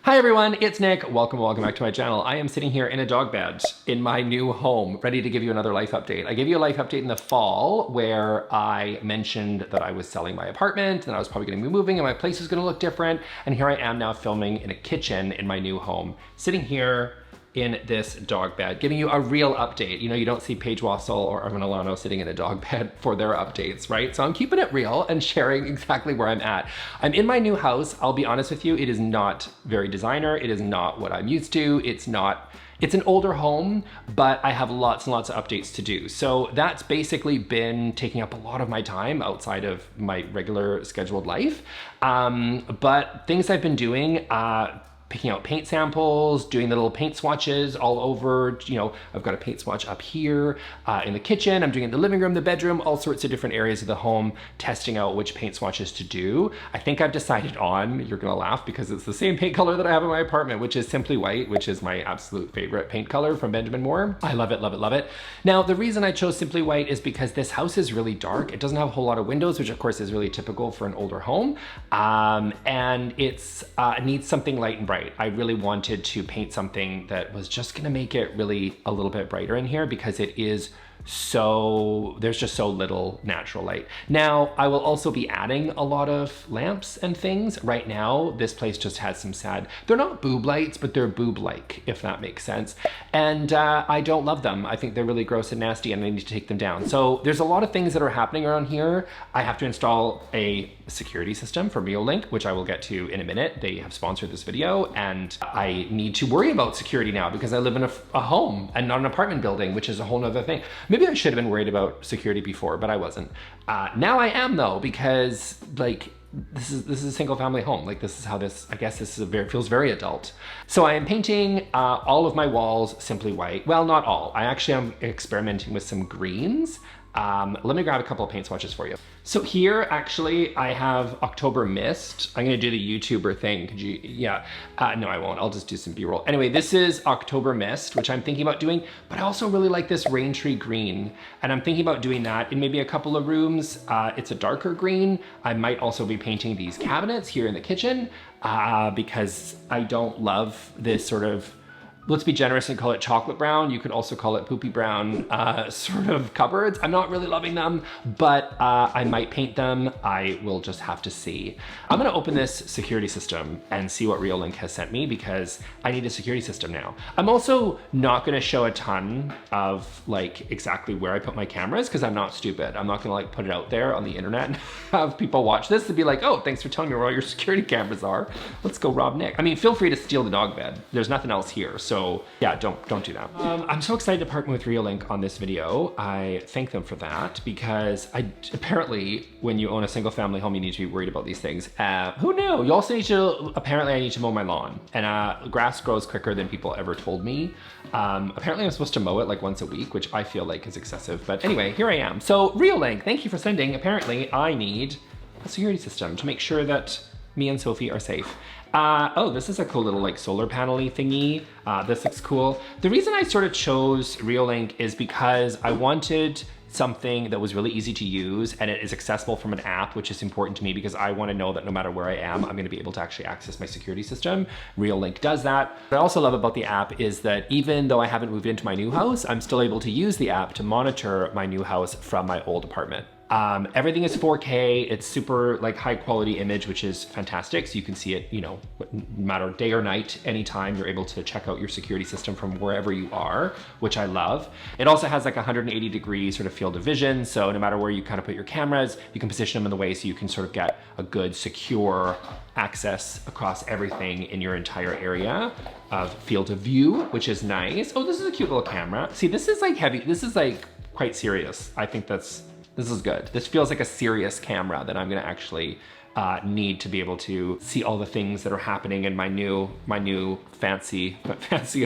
Hi everyone, it's Nick. Welcome back to my channel. I am sitting here in a dog bed in my new home, ready to give you another life update. I gave you a life update in the fall where I mentioned that I was selling my apartment and I was probably gonna be moving and my place is gonna look different. And here I am now filming in a kitchen in my new home, sitting here in this dog bed, giving you a real update. You know, you don't see Paige Wassel or Arvin Alano sitting in a dog bed for their updates, right? So I'm keeping it real and sharing exactly where I'm at. I'm in my new house. I'll be honest with you, it is not very designer. It is not what I'm used to. It's an older home, but I have lots and lots of updates to do. So that's basically been taking up a lot of my time outside of my regular scheduled life. But things I've been doing, picking out paint samples, doing the little paint swatches all over. You know, I've got a paint swatch up here in the kitchen. I'm doing it in the living room, the bedroom, all sorts of different areas of the home, testing out which paint swatches to do. I think I've decided on, you're gonna laugh because it's the same paint color that I have in my apartment, which is Simply White, which is my absolute favorite paint color from Benjamin Moore. I love it, love it, love it. Now, the reason I chose Simply White is because this house is really dark. It doesn't have a whole lot of windows, which of course is really typical for an older home. And it needs something light and bright. I really wanted to paint something that was just gonna make it really a little bit brighter in here because it is there's just so little natural light. Now, I will also be adding a lot of lamps and things. Right now, this place just has some sad, they're not boob lights, but they're boob-like, if that makes sense. And I don't love them. I think they're really gross and nasty and I need to take them down. So there's a lot of things that are happening around here. I have to install a security system from Reolink, which I will get to in a minute. They have sponsored this video and I need to worry about security now because I live in a home and not an apartment building, which is a whole nother thing. Maybe I should have been worried about security before, but I wasn't. Now I am though, because like, this is a single family home. Like this is how this, I guess this is feels very adult. So I am painting all of my walls Simply White. Well, not all. I actually am experimenting with some greens. Let me grab a couple of paint swatches for you. So here, actually, I have October Mist. I'm gonna do the YouTuber thing. Could you, yeah. No, I won't. I'll just do some B-roll. Anyway, this is October Mist, which I'm thinking about doing, but I also really like this Rain Tree Green. And I'm thinking about doing that in maybe a couple of rooms. It's a darker green. I might also be painting these cabinets here in the kitchen because I don't love this sort of, let's be generous and call it chocolate brown. You could also call it poopy brown sort of cupboards. I'm not really loving them, but I might paint them. I will just have to see. I'm gonna open this security system and see what Reolink has sent me because I need a security system now. I'm also not gonna show a ton of like exactly where I put my cameras because I'm not stupid. I'm not gonna like put it out there on the internet and have people watch this and be like, oh, thanks for telling me where all your security cameras are. Let's go rob Nick. I mean, feel free to steal the dog bed. There's nothing else here. So yeah, don't do that. I'm so excited to partner with Reolink on this video. I thank them for that because apparently when you own a single family home, you need to be worried about these things. Who knew? You also need to, apparently I need to mow my lawn and grass grows quicker than people ever told me. Apparently I'm supposed to mow it like once a week, which I feel like is excessive. But anyway, here I am. So Reolink, thank you for sending. Apparently I need a security system to make sure that me and Sophie are safe. Oh, this is a cool little like solar panel-y thingy. This looks cool. The reason I sort of chose Reolink is because I wanted something that was really easy to use and it is accessible from an app, which is important to me because I want to know that no matter where I am, I'm going to be able to actually access my security system. Reolink does that. What I also love about the app is that even though I haven't moved into my new house, I'm still able to use the app to monitor my new house from my old apartment. Everything is 4K. It's super like high quality image, which is fantastic. So you can see it, you know, no matter day or night, anytime you're able to check out your security system from wherever you are, which I love. It also has like 180 degree sort of field of vision. So no matter where you kind of put your cameras, you can position them in the way so you can sort of get a good secure access across everything in your entire area of field of view, which is nice. Oh, this is a cute little camera. See, this is like heavy. This is like quite serious. I think this is good. This feels like a serious camera that I'm gonna actually need to be able to see all the things that are happening in my new fancy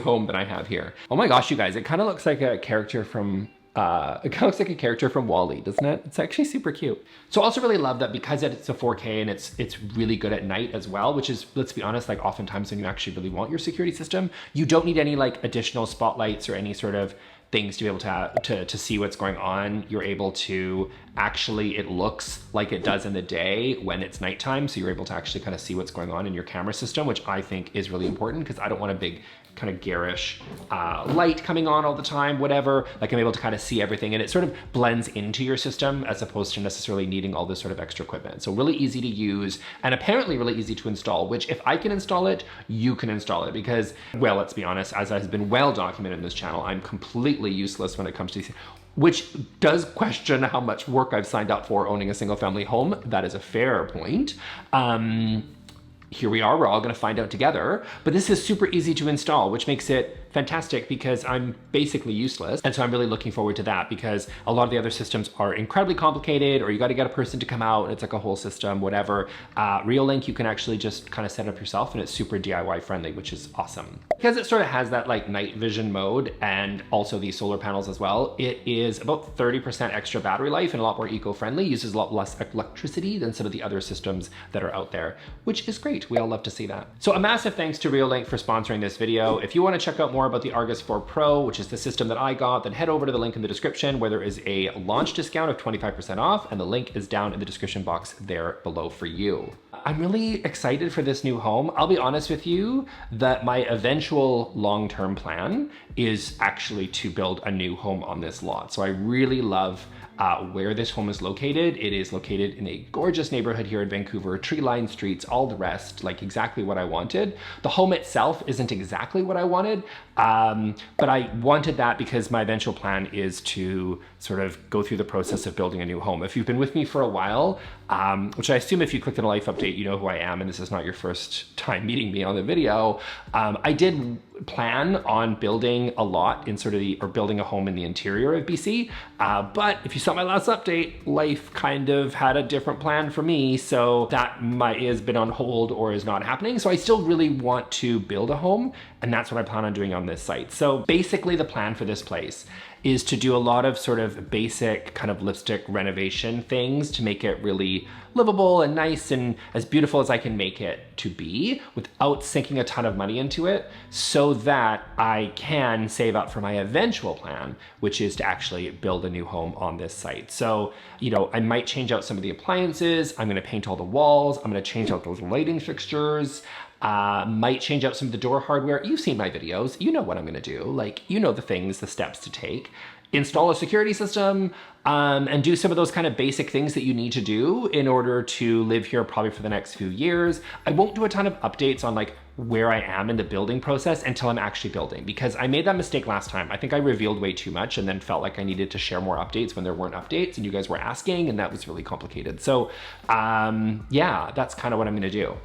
home that I have here. Oh my gosh, you guys, it kind of looks like a character from WALL-E, doesn't it? It's actually super cute. So I also really love that because it's a 4K and it's really good at night as well, which is, let's be honest, like oftentimes when you actually really want your security system, you don't need any like additional spotlights or any sort of things to be able to see what's going on. You're able to actually, it looks like it does in the day when it's nighttime. So you're able to actually kind of see what's going on in your camera system, which I think is really important because I don't want a big kind of garish light coming on all the time, whatever. Like I'm able to kind of see everything, and it sort of blends into your system as opposed to necessarily needing all this sort of extra equipment. So really easy to use and apparently really easy to install, which if I can install it, you can install it because, well, let's be honest, as has been well documented in this channel, I'm completely useless when it comes to these, which does question how much work I've signed up for owning a single family home. That is a fair point. Here we are, we're all gonna find out together, but this is super easy to install, which makes it fantastic because I'm basically useless. And so I'm really looking forward to that because a lot of the other systems are incredibly complicated, or you gotta get a person to come out and it's like a whole system, whatever. Reolink, you can actually just kind of set up yourself and it's super DIY friendly, which is awesome. Because it sort of has that like night vision mode and also these solar panels as well, it is about 30% extra battery life and a lot more eco-friendly, uses a lot less electricity than some of the other systems that are out there, which is great. We all love to see that. So a massive thanks to Reolink for sponsoring this video. If you want to check out more about the Argus 4 Pro, which is the system that I got, then head over to the link in the description where there is a launch discount of 25% off, and the link is down in the description box there below for you. I'm really excited for this new home. I'll be honest with you that my eventual long-term plan is actually to build a new home on this lot. So I really love where this home is located. It is located in a gorgeous neighborhood here in Vancouver, tree-lined streets, all the rest, like exactly what I wanted. The home itself isn't exactly what I wanted, but I wanted that because my eventual plan is to sort of go through the process of building a new home. If you've been with me for a while, which I assume if you clicked on a life update, you know who I am, and this is not your first time meeting me on the video, I did plan on building a lot in sort of or building a home in the interior of BC. But if you saw my last update, life kind of had a different plan for me. So that has been on hold or is not happening. So I still really want to build a home, and that's what I plan on doing on this site. So basically the plan for this place is to do a lot of sort of basic kind of lipstick renovation things to make it really livable and nice and as beautiful as I can make it to be without sinking a ton of money into it, so that I can save up for my eventual plan, which is to actually build a new home on this site. So, you know, I might change out some of the appliances. I'm gonna paint all the walls. I'm gonna change out those lighting fixtures. Might change out some of the door hardware. You've seen my videos. You know what I'm gonna do. Like, you know the things, the steps to take. Install a security system, and do some of those kind of basic things that you need to do in order to live here probably for the next few years. I won't do a ton of updates on like where I am in the building process until I'm actually building, because I made that mistake last time. I think I revealed way too much and then felt like I needed to share more updates when there weren't updates and you guys were asking, and that was really complicated. So yeah, that's kind of what I'm gonna do.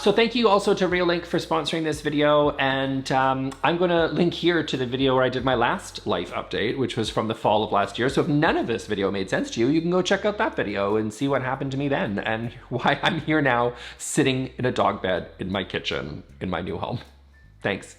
So thank you also to Reolink for sponsoring this video, and I'm gonna link here to the video where I did my last life update, which was from the fall of last year. So if none of this video made sense to you, you can go check out that video and see what happened to me then and why I'm here now sitting in a dog bed in my kitchen in my new home. Thanks.